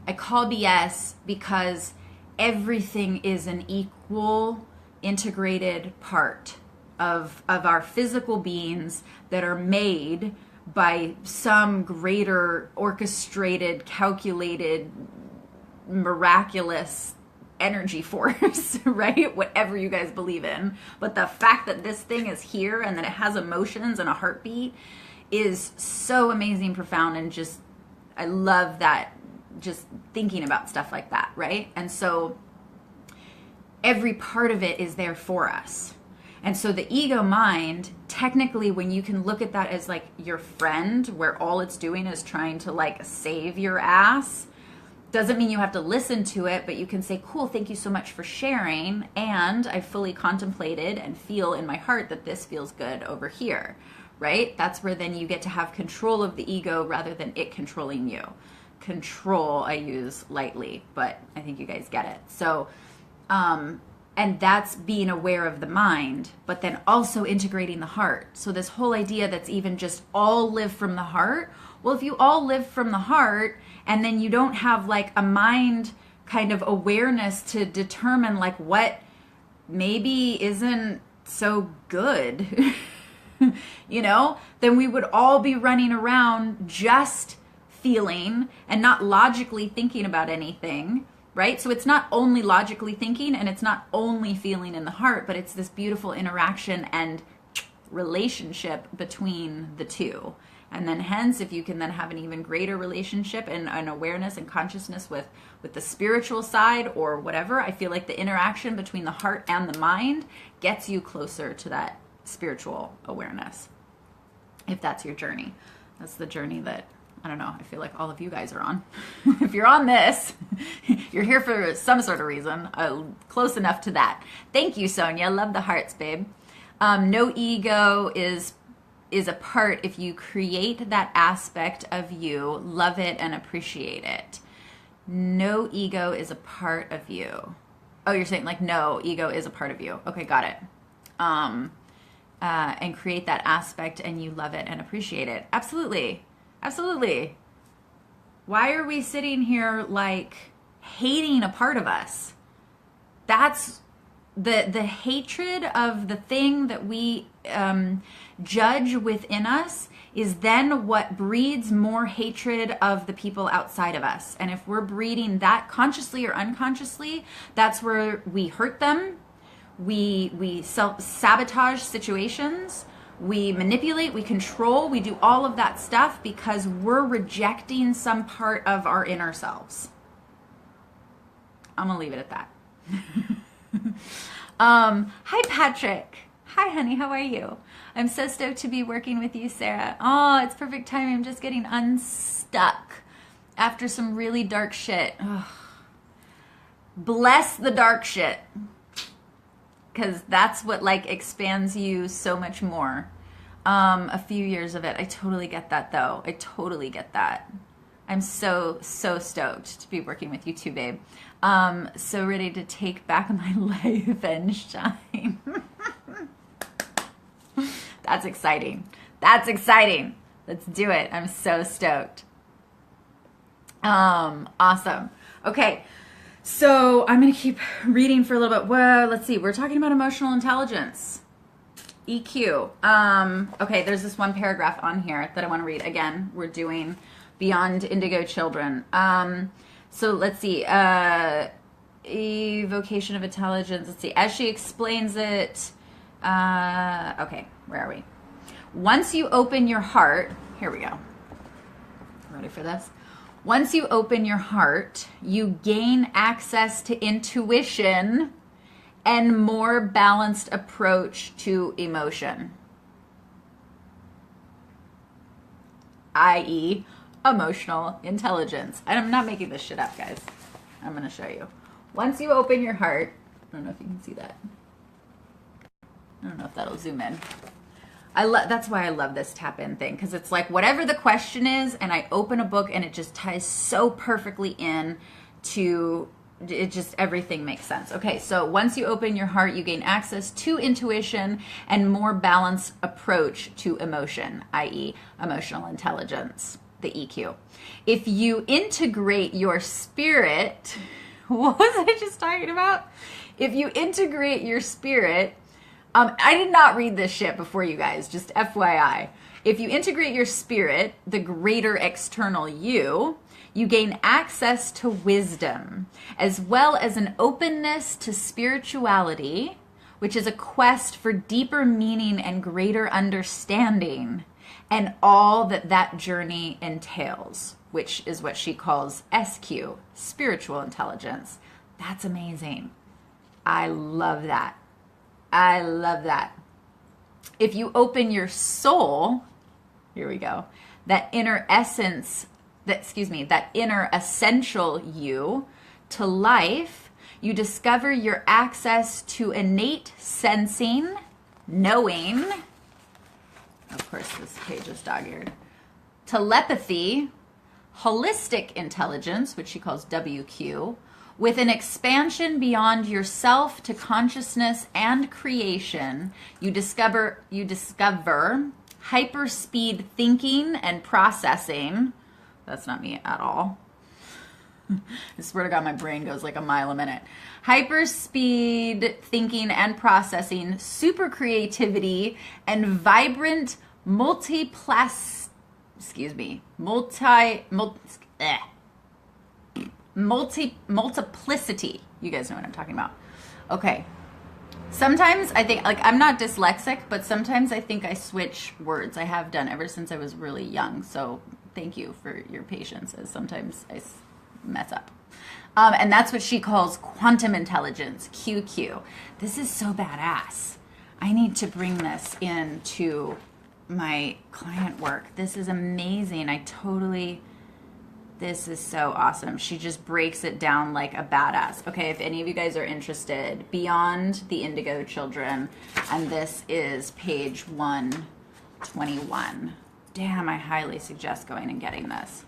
I call BS because everything is an equal, integrated part of our physical beings that are made by some greater orchestrated, calculated, miraculous energy force, right? Whatever you guys believe in. But the fact that this thing is here and that it has emotions and a heartbeat is so amazing, profound, and just, I love that, just thinking about stuff like that, right? And so every part of it is there for us. And so the ego mind, technically, when you can look at that as like your friend, where all it's doing is trying to like save your ass, doesn't mean you have to listen to it, but you can say, cool, thank you so much for sharing. And I fully contemplated and feel in my heart that this feels good over here, right? That's where then you get to have control of the ego rather than it controlling you. Control, I use lightly, but I think you guys get it. So, and that's being aware of the mind, but then also integrating the heart. So this whole idea that's even just all live from the heart. Well, if you all live from the heart and then you don't have like a mind kind of awareness to determine like what maybe isn't so good, then we would all be running around just feeling and not logically thinking about anything. Right? So it's not only logically thinking and it's not only feeling in the heart, but it's this beautiful interaction and relationship between the two. And then hence, if you can then have an even greater relationship and an awareness and consciousness with the spiritual side or whatever, I feel like the interaction between the heart and the mind gets you closer to that spiritual awareness. If that's your journey. That's the journey that, I don't know, I feel like all of you guys are on. If you're on this, you're here for some sort of reason, close enough to that. Thank you, Sonia. Love the hearts, babe. No ego is a part if you create that aspect of you, love it and appreciate it. No ego is a part of you. Oh, you're saying like no, ego is a part of you. Okay, got it. And create that aspect and you love it and appreciate it. Absolutely. Absolutely. Why are we sitting here like hating a part of us? That's the hatred of the thing that we judge within us is then what breeds more hatred of the people outside of us. And if we're breeding that consciously or unconsciously, that's where we hurt them. We self-sabotage situations. We manipulate, we control, we do all of that stuff because we're rejecting some part of our inner selves. I'm going to leave it at that. Hi, Patrick. Hi, honey. How are you? I'm so stoked to be working with you, Sarah. Oh, it's perfect timing. I'm just getting unstuck after some really dark shit. Ugh. Bless the dark shit. Because that's what like expands you so much more. A few years of it. I totally get that though. I totally get that. I'm so stoked to be working with you too, babe. So ready to take back my life and shine. That's exciting. That's exciting. Let's do it. I'm so stoked. Awesome. Okay. So I'm going to keep reading for a little bit. Well, let's see. We're talking about emotional intelligence. EQ. Okay, there's this one paragraph on here that I want to read. Again, we're doing Beyond Indigo Children. So let's see. Evocation of intelligence. Let's see. As she explains it. Okay, where are we? Once you open your heart, here we go. Ready for this? Once you open your heart, you gain access to intuition and more balanced approach to emotion, i.e., emotional intelligence. And I'm not making this shit up, guys. I'm going to show you. Once you open your heart, I don't know if you can see that. I don't know if that'll zoom in. That's why I love this tap in thing, because it's like whatever the question is, and I open a book and it just ties so perfectly in to it. Just everything makes sense. Okay, so once you open your heart, you gain access to intuition and more balanced approach to emotion, i.e., emotional intelligence, the EQ. If you integrate your spirit, what was I just talking about? If you integrate your spirit, I did not read this shit before, you guys, just FYI. If you integrate your spirit, the greater external you gain access to wisdom, as well as an openness to spirituality, which is a quest for deeper meaning and greater understanding, and all that that journey entails, which is what she calls SQ, spiritual intelligence. That's amazing. I love that. I love that. If you open your soul, here we go, that inner essence, that inner essential you to life, you discover your access to innate sensing, knowing, of course this page is dog-eared, telepathy, holistic intelligence, which she calls WQ, with an expansion beyond yourself to consciousness and creation. You discover hyperspeed thinking and processing. That's not me at all. I swear to God, my brain goes like a mile a minute. Hyperspeed thinking and processing, super creativity, and vibrant multiplicity. You guys know what I'm talking about. Okay. Sometimes I think, like, I'm not dyslexic, but sometimes I think I switch words. I have done ever since I was really young. So thank you for your patience, as sometimes I mess up. And that's what she calls quantum intelligence, QQ. This is so badass. I need to bring this into my client work. This is amazing. This is so awesome. She just breaks it down like a badass. Okay, if any of you guys are interested, Beyond the Indigo Children, and this is page 121. Damn, I highly suggest going and getting this.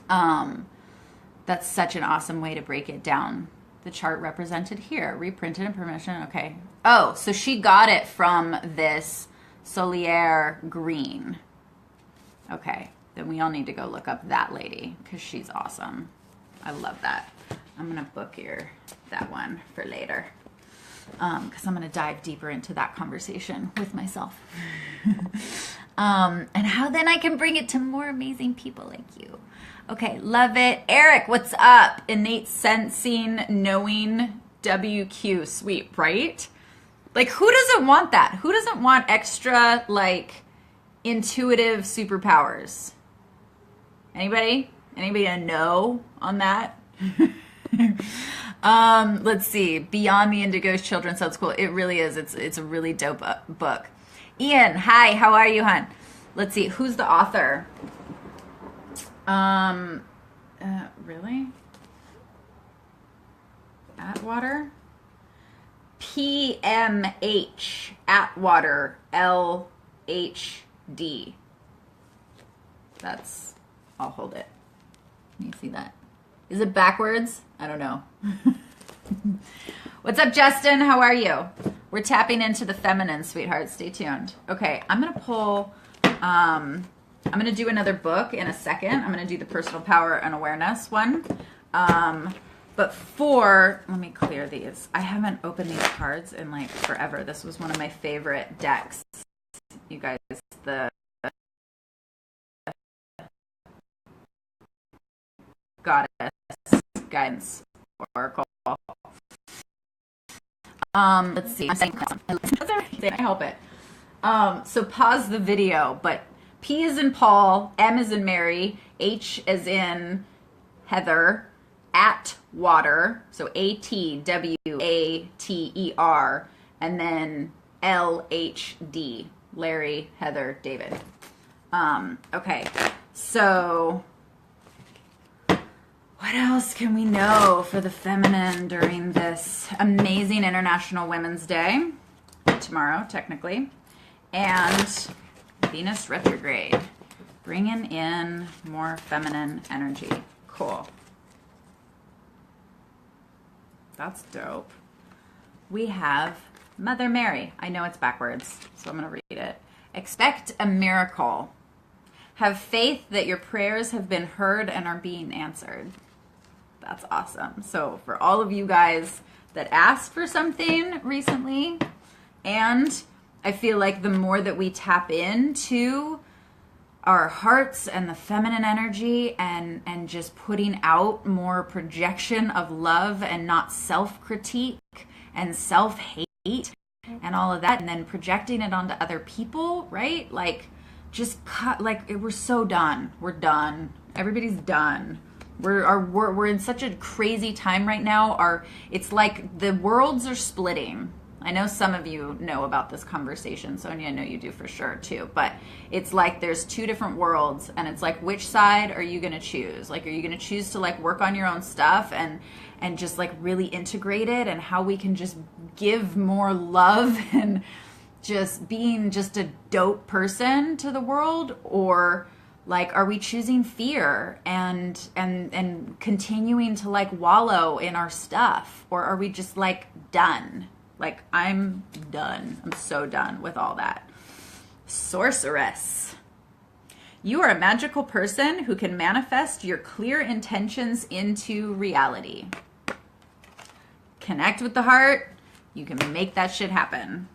That's such an awesome way to break it down. The chart represented here, reprinted in permission. Okay. Oh, so she got it from this Solier Green. Okay. Then we all need to go look up that lady, because she's awesome. I love that. I'm going to book that one for later, because I'm going to dive deeper into that conversation with myself. And how then I can bring it to more amazing people like you. Okay, love it. Eric, what's up? Innate sensing, knowing, WQ. Sweet, right? Like, who doesn't want that? Who doesn't want extra, like, intuitive superpowers? Anybody? Anybody a no on that? Let's see. Beyond the Indigo's Children sounds cool. It really is. It's a really dope book. Ian, hi. How are you, hon? Let's see. Who's the author? Really? Atwater? PMH. Atwater. LHD. That's... I'll hold it. Let me see that. Is it backwards? I don't know. What's up, Justin? How are you? We're tapping into the feminine, sweetheart. Stay tuned. Okay, I'm going to pull... I'm going to do another book in a second. I'm going to do the personal power and awareness one. But let me clear these. I haven't opened these cards in like forever. This was one of my favorite decks. You guys, the Goddess Guidance Oracle. Let's see. Did I help it? So pause the video, but P is in Paul, M is in Mary, H is in Heather, at water, so ATWATER, and then LHD, Larry, Heather, David. Okay, so what else can we know for the feminine during this amazing International Women's Day? Tomorrow, technically. And Venus retrograde, bringing in more feminine energy. Cool. That's dope. We have Mother Mary. I know it's backwards, so I'm going to read it. Expect a miracle. Have faith that your prayers have been heard and are being answered. That's awesome. So for all of you guys that asked for something recently, and I feel like the more that we tap into our hearts and the feminine energy and just putting out more projection of love and not self-critique and self-hate and all of that, and then projecting it onto other people, right? Like, just cut, like, we're so done. We're done. Everybody's done. We're in such a crazy time right now. It's like the worlds are splitting. I know some of you know about this conversation. Sonia, I know you do for sure too. But it's like there's two different worlds, and it's like, which side are you going to choose? Like, are you going to choose to like work on your own stuff and just like really integrate it, and how we can just give more love and just being just a dope person to the world? Or like, are we choosing fear and continuing to like wallow in our stuff? Or are we just like done? Like, I'm done. I'm so done with all that. Sorceress. You are a magical person who can manifest your clear intentions into reality. Connect with the heart. You can make that shit happen.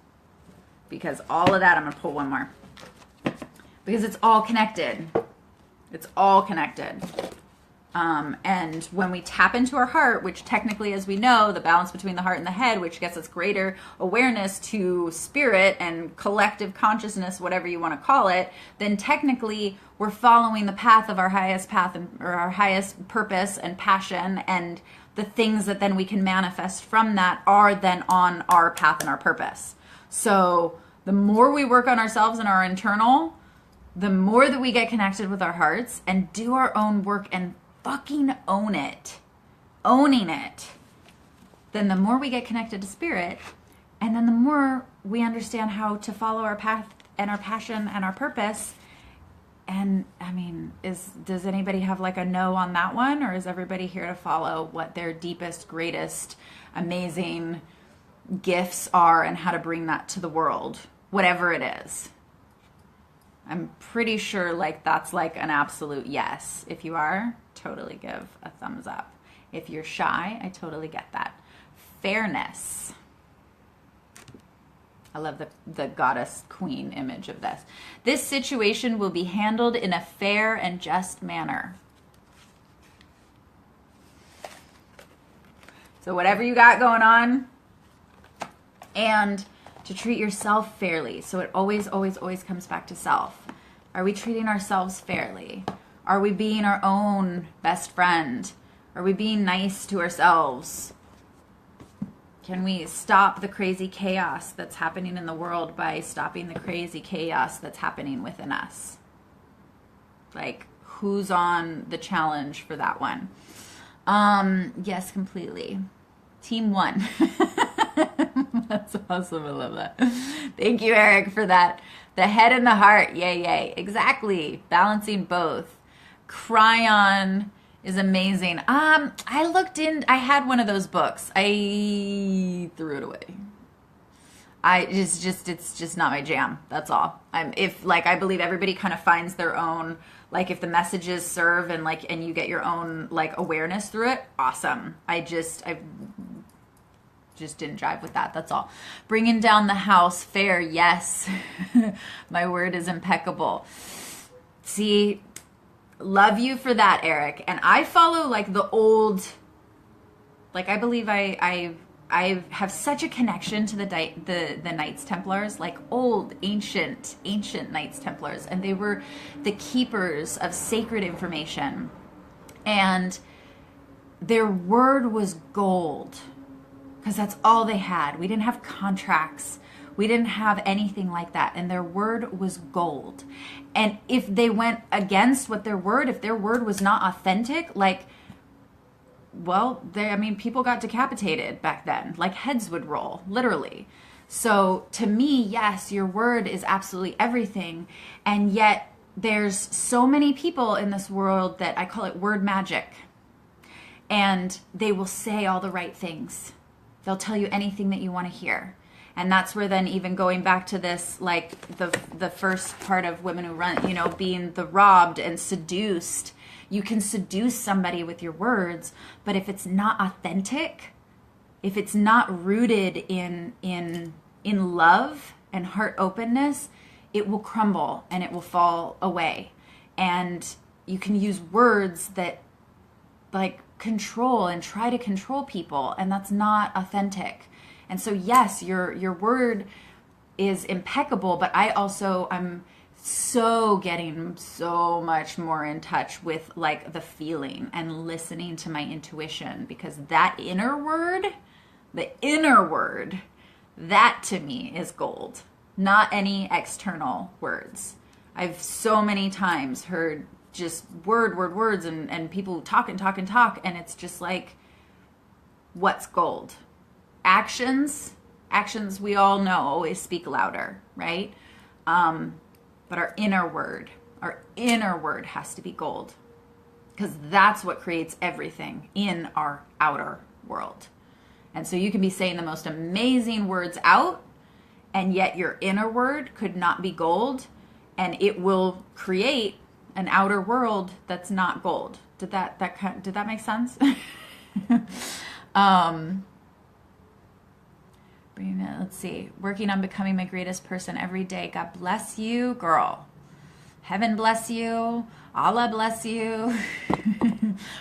Because all of that, I'm going to pull one more. Because it's all connected. It's all connected. And when we tap into our heart, which technically, as we know, the balance between the heart and the head, which gets us greater awareness to spirit and collective consciousness, whatever you want to call it, then technically we're following the path of our highest path or our highest purpose and passion, and the things that then we can manifest from that are then on our path and our purpose. So the more we work on ourselves and our internal, the more that we get connected with our hearts and do our own work and fucking own it, owning it, then the more we get connected to spirit, and then the more we understand how to follow our path and our passion and our purpose. And I mean, does anybody have like a no on that one? Or is everybody here to follow what their deepest, greatest, amazing gifts are and how to bring that to the world, whatever it is? I'm pretty sure like that's like an absolute yes. If you are, totally give a thumbs up. If you're shy, I totally get that. Fairness. I love the goddess queen image of this. This situation will be handled in a fair and just manner. So whatever you got going on, and to treat yourself fairly. So it always, always, always comes back to self. Are we treating ourselves fairly? Are we being our own best friend? Are we being nice to ourselves? Can we stop the crazy chaos that's happening in the world by stopping the crazy chaos that's happening within us? Like, who's on the challenge for that one? Yes, completely. Team 1. That's awesome. I love that. Thank you, Eric, for that. The head and the heart. Yay, yay. Exactly. Balancing both. Cryon is amazing. I had one of those books. I threw it away. It's just not my jam. That's all. I believe everybody kind of finds their own, like, if the messages serve and you get your own like awareness through it, awesome. I just didn't jive with that. That's all. Bringing down the house. Fair. Yes. My word is impeccable. See, love you for that, Eric. And I follow like the old, like, I believe I I have such a connection to the Knights Templars, like old, ancient Knights Templars, and they were the keepers of sacred information. And their word was gold, because that's all they had. We didn't have contracts. We didn't have anything like that. And their word was gold. And if they went against what their word, if their word was not authentic, like, well, people got decapitated back then. Like, heads would roll, literally. So to me, yes, your word is absolutely everything. And yet there's so many people in this world that I call it word magic. And they will say all the right things. They'll tell you anything that you want to hear. And that's where then, even going back to this, like the first part of Women Who Run, being the robbed and seduced. You can seduce somebody with your words, but if it's not authentic, if it's not rooted in love and heart openness, it will crumble and it will fall away. And you can use words that like control and try to control people, and that's not authentic. And so yes, your word is impeccable, but I'm getting so much more in touch with like the feeling and listening to my intuition, because that inner word, that to me is gold, not any external words. I've so many times heard just words and people talk and talk and talk, and it's just like, what's gold? Actions we all know always speak louder, right? But our inner word has to be gold, because that's what creates everything in our outer world. And so you can be saying the most amazing words out, and yet your inner word could not be gold, and it will create an outer world that's not gold. Did that make sense? Let's see. Working on becoming my greatest person every day. God bless you, girl. Heaven bless you. Allah bless you.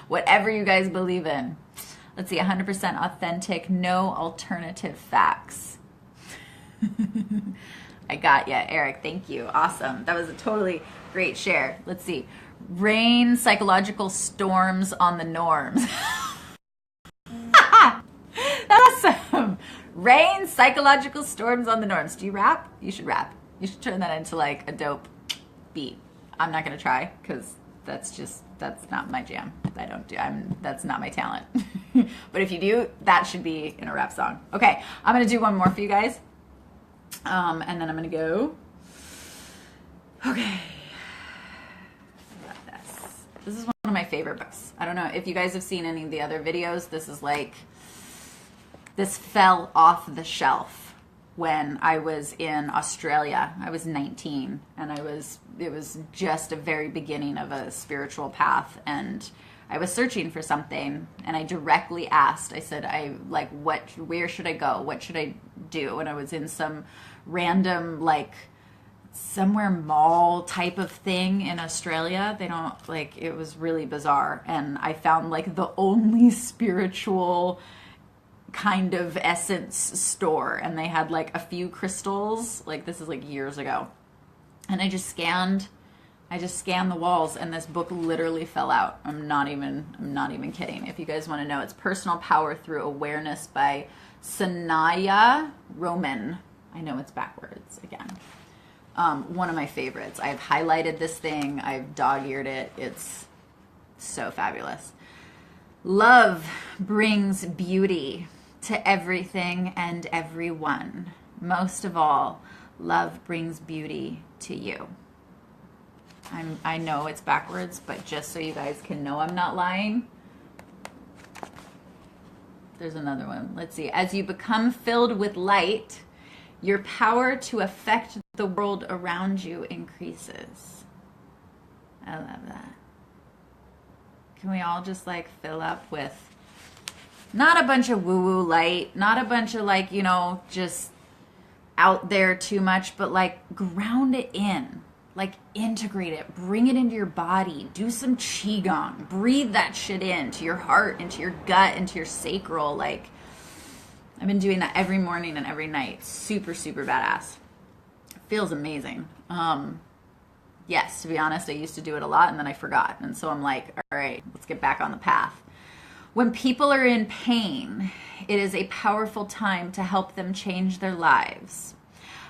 Whatever you guys believe in. Let's see. 100% authentic. No alternative facts. I got ya, Eric. Thank you. Awesome. That was a totally great share. Let's see. Rain psychological storms on the norms. That's awesome. Rain psychological storms on the norms. Do you rap? You should rap. You should turn that into like a dope beat. I'm not going to try, because that's not my jam. That's not my talent. But if you do, that should be in a rap song. Okay. I'm going to do one more for you guys. And then I'm going to go. Okay. This is one of my favorite books. I don't know if you guys have seen any of the other videos. This fell off the shelf when I was in Australia. I was 19, and it was just a very beginning of a spiritual path, and I was searching for something, and I directly asked. I said, where should I go? What should I do? And I was in some random, like, somewhere mall type of thing in Australia. It was really bizarre. And I found like the only spiritual kind of essence store, and they had like a few crystals. Like, this is like years ago. And I just scanned the walls, and this book literally fell out. I'm not even kidding. If you guys want to know, it's Personal Power Through Awareness by Sanaya Roman. I know it's backwards again. One of my favorites. I've highlighted this thing. I've dog-eared it. It's so fabulous. Love brings beauty to everything and everyone. Most of all, love brings beauty to you. I know it's backwards, but just so you guys can know I'm not lying. There's another one. Let's see. As you become filled with light, your power to affect the world around you increases. I love that. Can we all just like fill up with not a bunch of woo-woo light, not a bunch of like, just out there too much, but like ground it in, like integrate it, bring it into your body, do some qigong, breathe that shit into your heart, into your gut, into your sacral, like I've been doing that every morning and every night. Super, super badass. Feels amazing. Yes, to be honest, I used to do it a lot and then I forgot. And so I'm like, all right, let's get back on the path. When people are in pain, it is a powerful time to help them change their lives.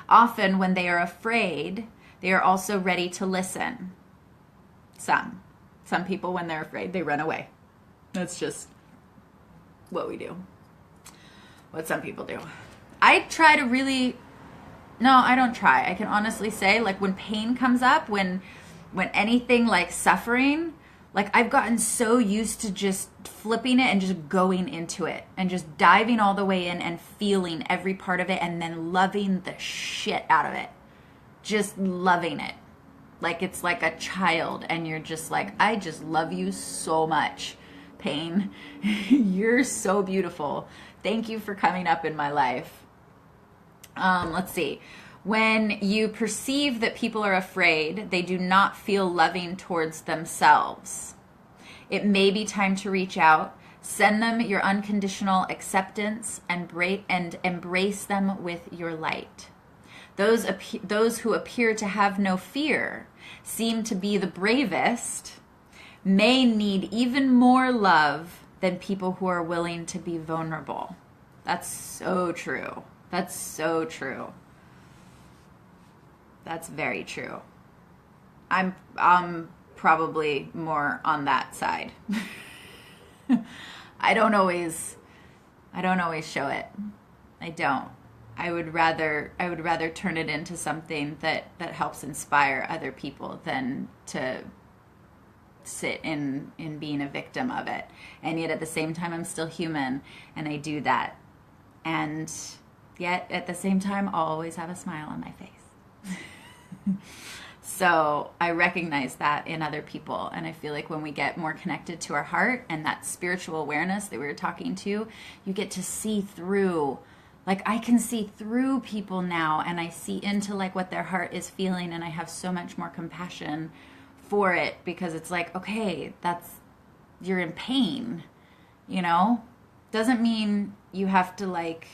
Often when they are afraid, they are also ready to listen. Some people, when they're afraid, they run away. That's just what we do. What some people do. I try to really... No, I don't try. I can honestly say, like, when pain comes up, when anything like suffering, like, I've gotten so used to just flipping it and just going into it and just diving all the way in and feeling every part of it and then loving the shit out of it. Just loving it. Like it's like a child and you're just like, I just love you so much, pain. You're so beautiful. Thank you for coming up in my life. Let's see. When you perceive that people are afraid, they do not feel loving towards themselves. It may be time to reach out. Send them your unconditional acceptance and embrace them with your light. Those who appear to have no fear, seem to be the bravest, may need even more love than people who are willing to be vulnerable. That's so true. That's so true. That's very true. I'm probably more on that side. I don't always show it. I don't. I would rather turn it into something that helps inspire other people than to sit in being a victim of it. And yet at the same time, I'm still human and I do that. And yet at the same time, I'll always have a smile on my face. So I recognize that in other people. And I feel like when we get more connected to our heart and that spiritual awareness that we were talking to, you get to see through. Like I can see through people now and I see into like what their heart is feeling and I have so much more compassion for it because it's like, okay, you're in pain, you know? Doesn't mean you have to like,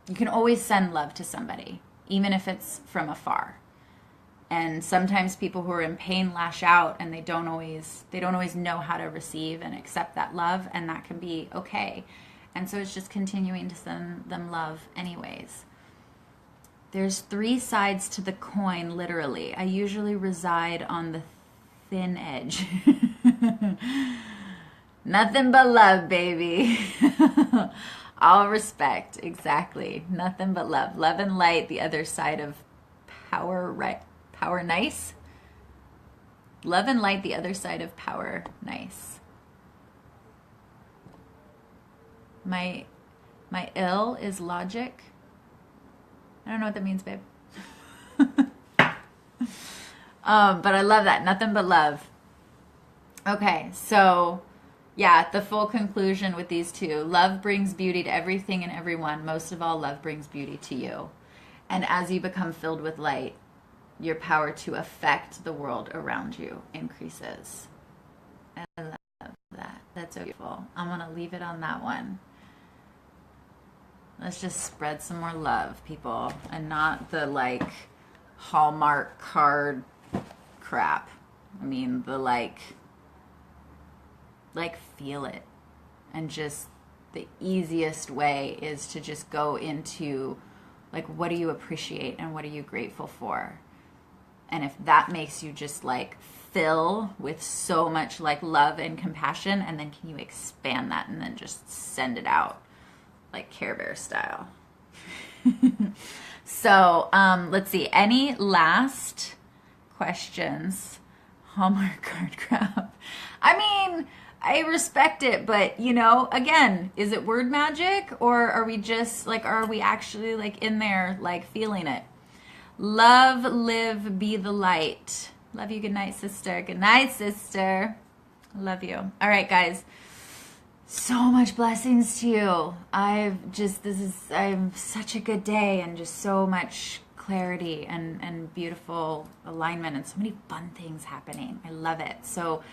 you can always send love to somebody, even if it's from afar. And sometimes people who are in pain lash out and they don't always know how to receive and accept that love, and that can be okay. And so it's just continuing to send them love anyways. There's 3 sides to the coin, literally. I usually reside on the thin edge. Nothing but love, baby. All respect, exactly. Nothing but love. Love and light, the other side of power, right? Power, nice. Love and light, the other side of power, nice. My ill is logic. I don't know what that means, babe. But I love that. Nothing but love. Okay, so yeah, the full conclusion with these 2. Love brings beauty to everything and everyone. Most of all, love brings beauty to you. And as you become filled with light, your power to affect the world around you increases. I love that. That's so beautiful. I'm going to leave it on that one. Let's just spread some more love, people, and not the like Hallmark card crap. I mean, the like feel it. And just the easiest way is to just go into like, what do you appreciate and what are you grateful for? And if that makes you just like fill with so much like love and compassion, and then can you expand that and then just send it out like Care Bear style. So let's see, any last questions? Hallmark card crap. I mean, I respect it, but you know, again, is it word magic or are we just like, are we actually like in there like feeling it? Love, live, be the light. Love you. Good night, sister. Good night, sister. Love you. All right, guys. So much blessings to you. I'm such a good day and just so much clarity and beautiful alignment and so many fun things happening. I love it. So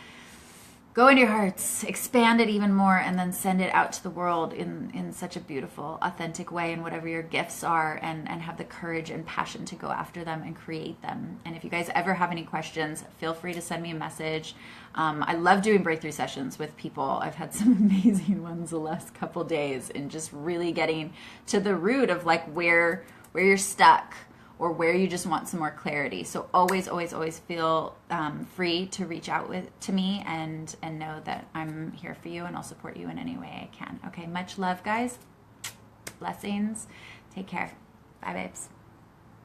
go into your hearts, expand it even more, and then send it out to the world in such a beautiful, authentic way, in whatever your gifts are, and have the courage and passion to go after them and create them. And if you guys ever have any questions, feel free to send me a message. I love doing breakthrough sessions with people. I've had some amazing ones the last couple days, and just really getting to the root of like where you're stuck, or where you just want some more clarity. So always, always, always feel free to reach out to me, and know that I'm here for you, and I'll support you in any way I can. Okay, much love, guys. Blessings. Take care. Bye, babes.